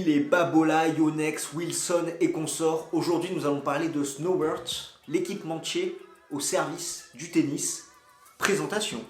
Salut les Babola, Yonex, Wilson et consorts. Aujourd'hui, nous allons parler de Snowbird, l'équipementier au service du tennis. Présentation.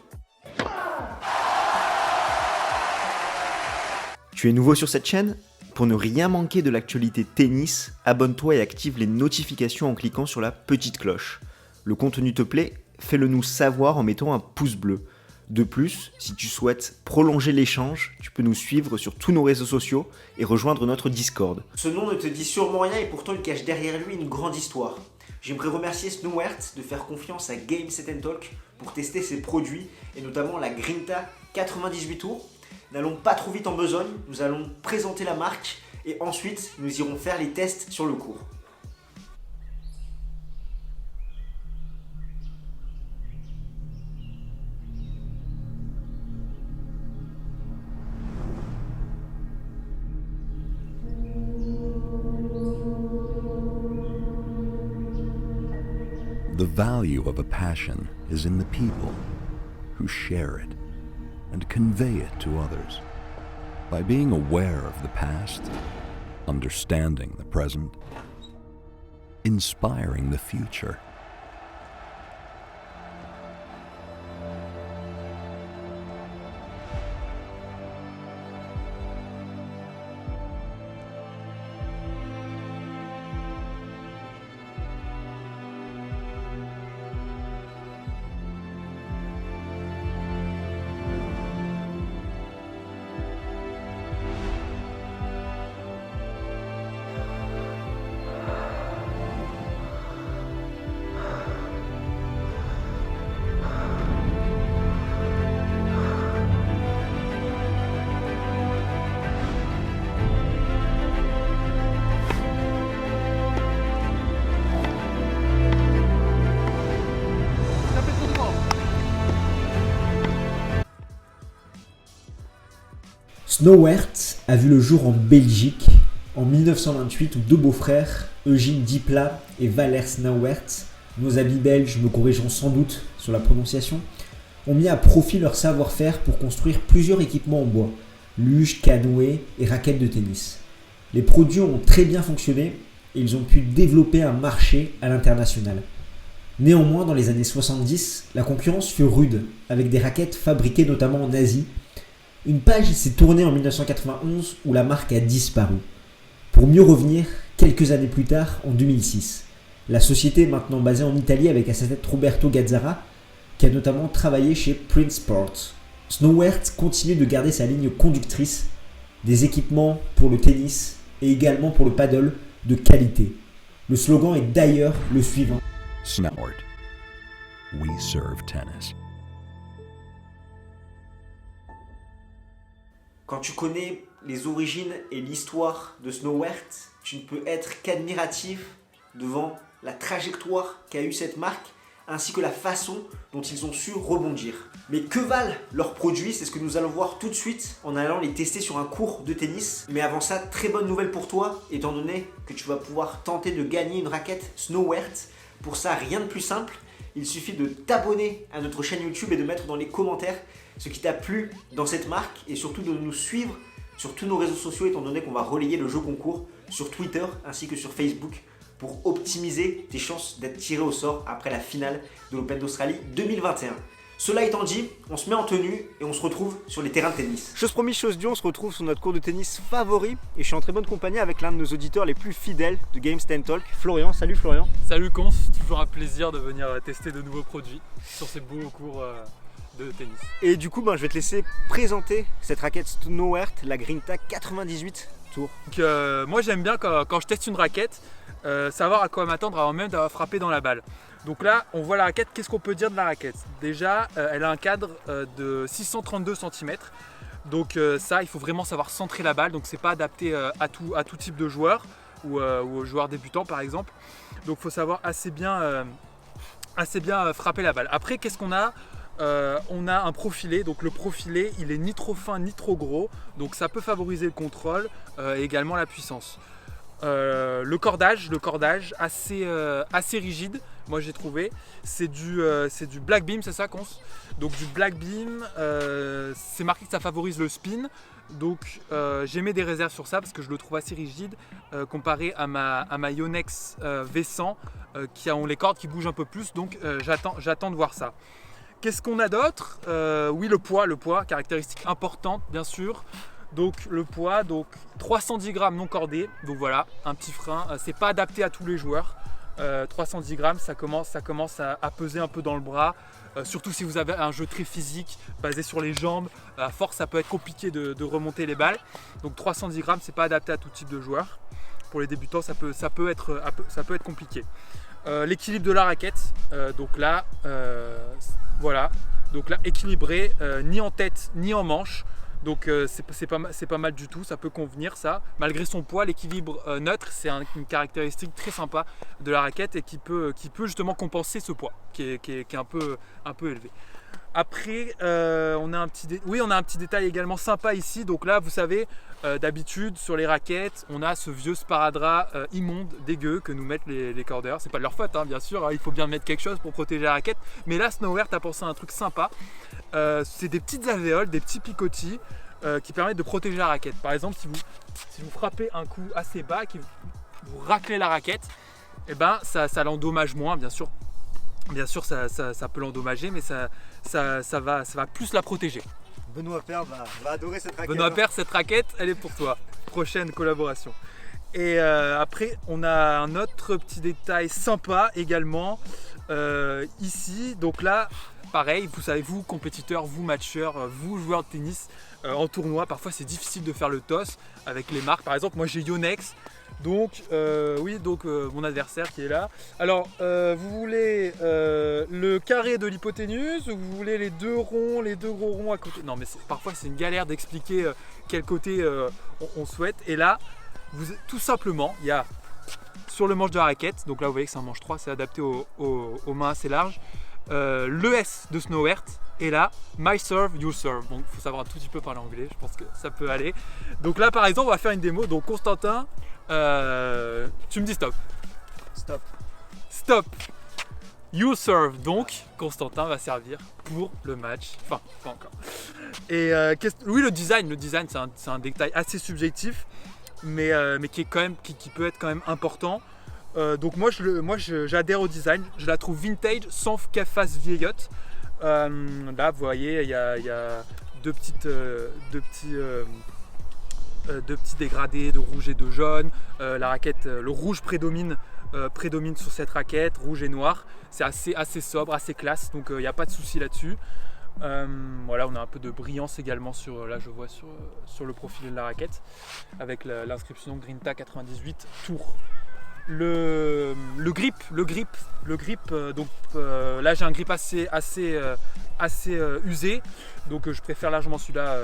Tu es nouveau sur cette chaîne ? Pour ne rien manquer de l'actualité tennis, abonne-toi et active les notifications en cliquant sur la petite cloche. Le contenu te plaît ? Fais-le nous savoir en mettant un pouce bleu. De plus, si tu souhaites prolonger l'échange, tu peux nous suivre sur tous nos réseaux sociaux et rejoindre notre Discord. Ce nom ne te dit sûrement rien et pourtant il cache derrière lui une grande histoire. J'aimerais remercier Snowbird de faire confiance à Game Set Talk pour tester ses produits et notamment la Grinta 98 tours. N'allons pas trop vite en besogne, nous allons présenter la marque et ensuite nous irons faire les tests sur le court. The value of a passion is in the people who share it and convey it to others. By being aware of the past, understanding the present, inspiring the future. Snowbird a vu le jour en Belgique en 1928 où deux beaux-frères, Eugene Dipla et Valère Snowbird, nos amis belges me corrigeront sans doute sur la prononciation, ont mis à profit leur savoir-faire pour construire plusieurs équipements en bois, luges, canoës et raquettes de tennis. Les produits ont très bien fonctionné et ils ont pu développer un marché à l'international. Néanmoins, dans les années 70, la concurrence fut rude avec des raquettes fabriquées notamment en Asie. Une page s'est tournée en 1991 où la marque a disparu, pour mieux revenir quelques années plus tard en 2006. La société est maintenant basée en Italie avec à sa tête Roberto Gazzara, qui a notamment travaillé chez Prince Sports. Snowbird continue de garder sa ligne conductrice, des équipements pour le tennis et également pour le paddle de qualité. Le slogan est d'ailleurs le suivant. Snowbird. We serve tennis. Quand tu connais les origines et l'histoire de Snowbird, tu ne peux être qu'admiratif devant la trajectoire qu'a eu cette marque ainsi que la façon dont ils ont su rebondir. Mais que valent leurs produits ? C'est ce que nous allons voir tout de suite en allant les tester sur un court de tennis. Mais avant ça, très bonne nouvelle pour toi, étant donné que tu vas pouvoir tenter de gagner une raquette Snowbird. Pour ça, rien de plus simple, il suffit de t'abonner à notre chaîne YouTube et de mettre dans les commentaires ce qui t'a plu dans cette marque et surtout de nous suivre sur tous nos réseaux sociaux étant donné qu'on va relayer le jeu concours sur Twitter ainsi que sur Facebook pour optimiser tes chances d'être tiré au sort après la finale de l'Open d'Australie 2021. Cela étant dit, on se met en tenue et on se retrouve sur les terrains de tennis. Chose promise, chose due, on se retrouve sur notre cours de tennis favori et je suis en très bonne compagnie avec l'un de nos auditeurs les plus fidèles de Game Set Talk, Florian. Salut Florian. Salut Cons, toujours un plaisir de venir tester de nouveaux produits sur ces beaux cours de tennis. Et du coup, je vais te laisser présenter cette raquette Snowbird, la Grinta 98 tours. Donc, moi j'aime bien quand je teste une raquette, savoir à quoi m'attendre avant même d'avoir frappé dans la balle. Donc là, on voit la raquette, qu'est-ce qu'on peut dire de la raquette ? Déjà, elle a un cadre de 632 cm. Donc ça, il faut vraiment savoir centrer la balle. Donc c'est pas adapté à tout type de joueur ou aux joueurs débutants par exemple. Donc il faut savoir assez bien frapper la balle. Après, qu'est-ce qu'on a ? On a un profilé, donc le profilé il est ni trop fin ni trop gros, donc ça peut favoriser le contrôle et également la puissance. Le cordage assez rigide, moi j'ai trouvé, c'est du black beam, c'est ça Cons ? Donc du black beam, c'est marqué que ça favorise le spin, Donc j'ai mis des réserves sur ça parce que je le trouve assez rigide comparé à ma Yonex V100 qui ont les cordes qui bougent un peu plus. Donc j'attends de voir ça. Qu'est-ce qu'on a d'autre? Oui, le poids, caractéristique importante bien sûr. Donc le poids, donc 310 grammes non cordé. Donc voilà, un petit frein. C'est pas adapté à tous les joueurs. 310 grammes, ça commence à peser un peu dans le bras. Surtout si vous avez un jeu très physique basé sur les jambes, à force ça peut être compliqué de remonter les balles. Donc 310 grammes, c'est pas adapté à tout type de joueur. Pour les débutants, ça peut être compliqué. L'équilibre de la raquette, donc là, voilà, donc là équilibré, ni en tête ni en manche. Donc c'est pas mal du tout, ça peut convenir ça. Malgré son poids, l'équilibre neutre, c'est une caractéristique très sympa de la raquette et qui peut justement compenser ce poids qui est un peu élevé. Après, on a un petit détail également sympa ici. Donc là, vous savez, d'habitude sur les raquettes, on a ce vieux sparadrap immonde, dégueu que nous mettent les cordeurs. C'est pas de leur faute, hein, bien sûr. Hein, il faut bien mettre quelque chose pour protéger la raquette. Mais là, Snowert a pensé à un truc sympa. C'est des petites alvéoles, des petits picotis qui permettent de protéger la raquette. Par exemple, si vous frappez un coup assez bas, vous raclez la raquette, et ben ça l'endommage moins, bien sûr. Bien sûr, ça peut l'endommager, mais ça va plus la protéger. Benoît Paire va adorer cette raquette. Benoît Paire, cette raquette, elle est pour toi. Prochaine collaboration. Et après, on a un autre petit détail sympa également ici. Donc là, pareil, vous savez, vous compétiteurs, vous matcheurs, vous joueurs de tennis en tournoi, parfois c'est difficile de faire le toss avec les marques. Par exemple, moi j'ai Yonex. Donc, mon adversaire qui est là. Alors, vous voulez le carré de l'hypoténuse ou vous voulez les deux gros ronds à côté? Non, mais parfois c'est une galère d'expliquer quel côté on souhaite. Et là, tout simplement, il y a sur le manche de la raquette, donc là vous voyez que c'est un manche 3, c'est adapté aux mains assez larges, l'ES de Snowert. Et là, my serve, your serve. Donc, il faut savoir un tout petit peu parler anglais, je pense que ça peut aller. Donc là, par exemple, on va faire une démo. Donc, Constantin, tu me dis stop. Stop. You serve. Donc, Constantin va servir pour le match. Enfin, pas encore. Et oui, le design, c'est un détail assez subjectif, mais qui peut être quand même important. Donc moi, j'adhère au design. Je la trouve vintage sans qu'elle fasse vieillotte. Là, vous voyez, il y a deux petits dégradés de rouge et de jaune. La raquette, le rouge prédomine sur cette raquette, rouge et noir. C'est assez sobre, assez classe, donc il n'y a pas de souci là-dessus. Voilà, on a un peu de brillance également là je vois sur le profil de la raquette avec l'inscription Grinta 98 Tour. Le grip, donc là j'ai un grip assez usé, donc je préfère largement celui-là.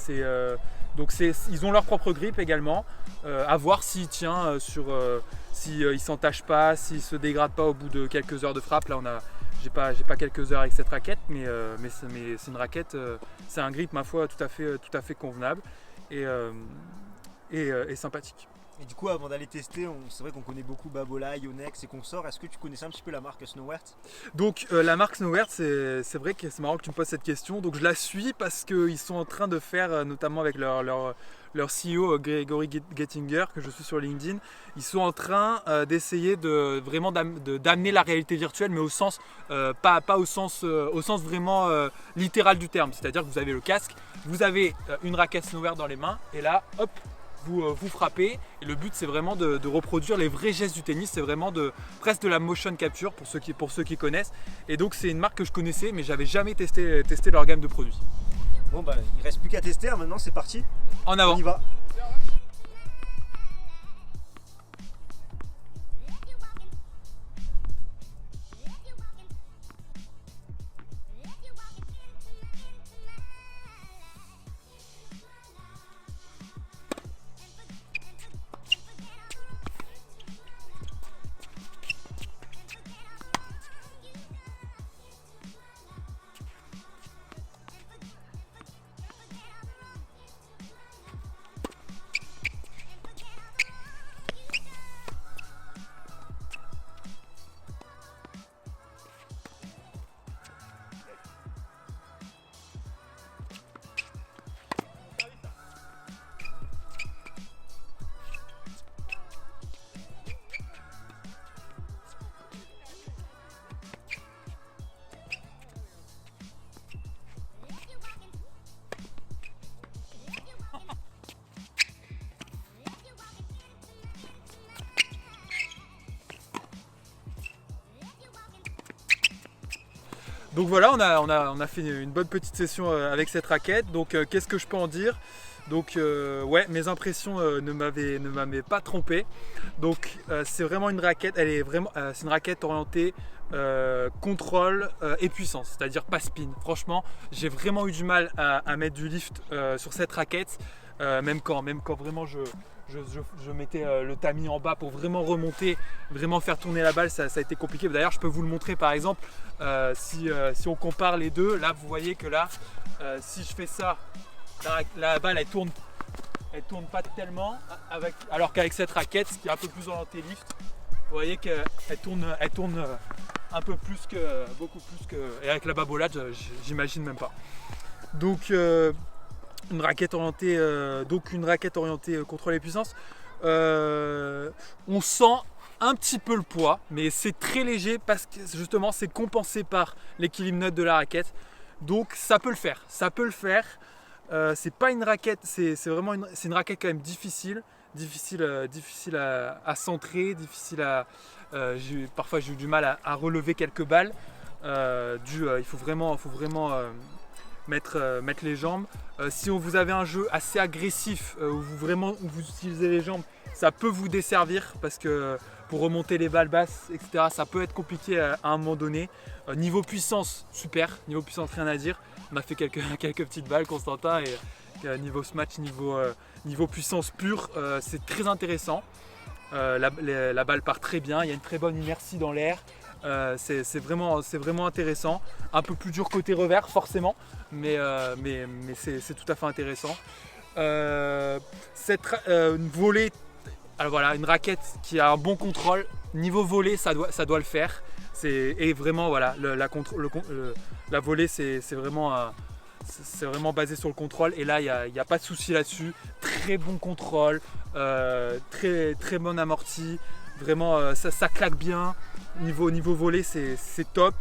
Ils ont leur propre grip également, à voir s'il tient s'il s'entache pas, s'il se dégrade pas au bout de quelques heures de frappe. Là j'ai pas quelques heures avec cette raquette, mais c'est une raquette, c'est un grip ma foi tout à fait convenable et sympathique. Et du coup, avant d'aller tester, c'est vrai qu'on connaît beaucoup Babolat, Yonex et consorts. Est-ce que tu connaissais un petit peu la marque Snowert? Donc la marque Snowert, c'est vrai que c'est marrant que tu me poses cette question. Donc je la suis parce qu'ils sont en train de faire, notamment avec leur CEO Gregory Gettinger, que je suis sur LinkedIn, ils sont en train d'essayer d'amener la réalité virtuelle, mais au sens pas au sens vraiment littéral du terme. C'est-à-dire que vous avez le casque, vous avez une raquette Snowert dans les mains, et là, hop, vous frappez, et le but c'est vraiment de reproduire les vrais gestes du tennis, c'est vraiment presque de la motion capture pour ceux qui connaissent, et donc c'est une marque que je connaissais mais j'avais jamais testé leur gamme de produits. Bon bah il reste plus qu'à tester, hein. Maintenant c'est parti, en avant. On y va. Donc voilà, on a fait une bonne petite session avec cette raquette. Donc qu'est-ce que je peux en dire? Donc ouais, mes impressions ne m'avaient pas trompé. Donc c'est vraiment une raquette, c'est une raquette orientée contrôle et puissance, c'est-à-dire pas spin. Franchement, j'ai vraiment eu du mal à mettre du lift sur cette raquette, même quand vraiment je mettais le tamis en bas pour vraiment remonter, vraiment faire tourner la balle, ça a été compliqué. D'ailleurs, je peux vous le montrer par exemple, si on compare les deux, là vous voyez que là, si je fais ça, la balle elle tourne pas tellement, alors qu'avec cette raquette, qui est un peu plus orientée lift, vous voyez qu'elle tourne un peu plus beaucoup plus que, et avec la babolade, j'imagine même pas. Donc une raquette orientée contrôle et puissance. On sent un petit peu le poids, mais c'est très léger parce que justement c'est compensé par l'équilibre neutre de la raquette. Donc ça peut le faire. C'est pas une raquette, c'est une raquette quand même difficile à centrer, parfois j'ai eu du mal à relever quelques balles. Il faut vraiment mettre les jambes. Si vous avez un jeu assez agressif où vous utilisez les jambes, ça peut vous desservir parce que pour remonter les balles basses, etc., ça peut être compliqué à un moment donné. Niveau puissance, super. Niveau puissance, rien à dire. On a fait quelques petites balles, Constantin, et niveau smash, niveau puissance pure, c'est très intéressant. La balle part très bien, il y a une très bonne inertie dans l'air. C'est vraiment intéressant. Un peu plus dur côté revers, forcément, mais c'est tout à fait intéressant. Une volée, alors voilà, une raquette qui a un bon contrôle. Niveau volée, ça doit le faire. Et vraiment, voilà, la volée, c'est vraiment basé sur le contrôle. Et là, il n'y a pas de souci là-dessus. Très bon contrôle, très, très bon amorti. Vraiment, ça claque bien. Niveau volée, c'est top.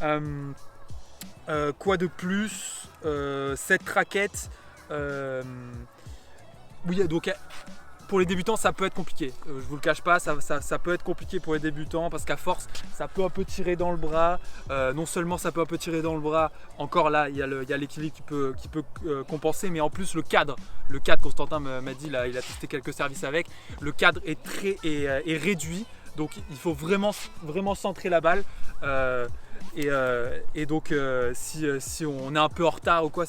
Quoi de plus? Cette raquette, oui, donc pour les débutants, ça peut être compliqué. Je vous le cache pas, ça peut être compliqué pour les débutants parce qu'à force, ça peut un peu tirer dans le bras. Non seulement ça peut un peu tirer dans le bras, encore là, il y a l'équilibre qui peut compenser, mais en plus le cadre, Constantin m'a dit, là, il a testé quelques services avec, le cadre est réduit, donc il faut vraiment centrer la balle. Et donc si on est un peu en retard ou quoi,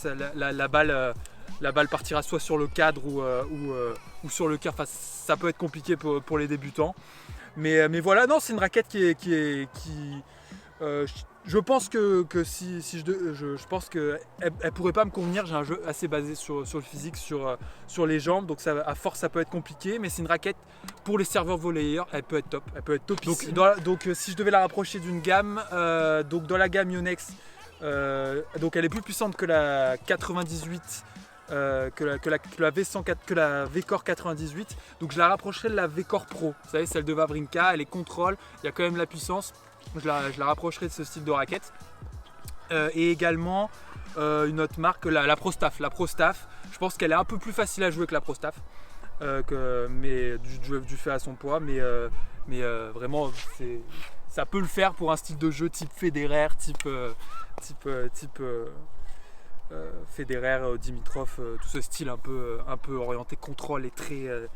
la balle partira soit sur le cadre ou sur le cœur. Enfin, ça peut être compliqué pour les débutants. Mais voilà, non, c'est une raquette je pense que si je pense qu'elle pourrait pas me convenir. J'ai un jeu assez basé sur le physique, sur les jambes, donc ça, à force ça peut être compliqué, mais c'est une raquette pour les serveurs volleyeurs, elle peut être top, topissime. Donc si je devais la rapprocher d'une gamme, donc dans la gamme Yonex, donc elle est plus puissante que la 98, que la V104, que la V-Core 98, donc je la rapprocherais de la V-Core Pro, vous savez, celle de Wawrinka. Elle est contrôle, il y a quand même la puissance. Je la rapprocherai de ce style de raquette. Et également une autre marque, la ProStaff. La ProStaff, je pense qu'elle est un peu plus facile à jouer que la ProStaff, mais du fait à son poids. Mais vraiment, ça peut le faire pour un style de jeu type Federer, type Federer, Dimitrov, tout ce style un peu orienté contrôle et très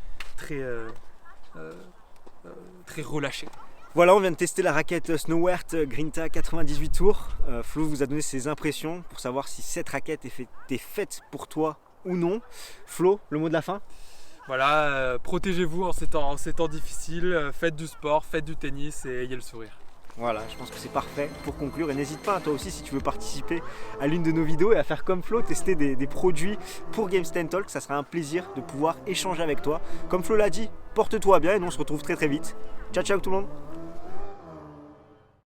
relâché. Voilà, on vient de tester la raquette Snowert Grinta 98 tours. Flo vous a donné ses impressions pour savoir si cette raquette est faite pour toi ou non. Flo, le mot de la fin? Voilà, protégez-vous en ces temps difficiles, faites du sport, faites du tennis et ayez le sourire. Voilà, je pense que c'est parfait pour conclure. Et n'hésite pas, toi aussi, si tu veux participer à l'une de nos vidéos et à faire comme Flo, tester des produits pour Games Talk. Ça sera un plaisir de pouvoir échanger avec toi. Comme Flo l'a dit, porte-toi bien et nous on se retrouve très très vite. Ciao ciao tout le monde.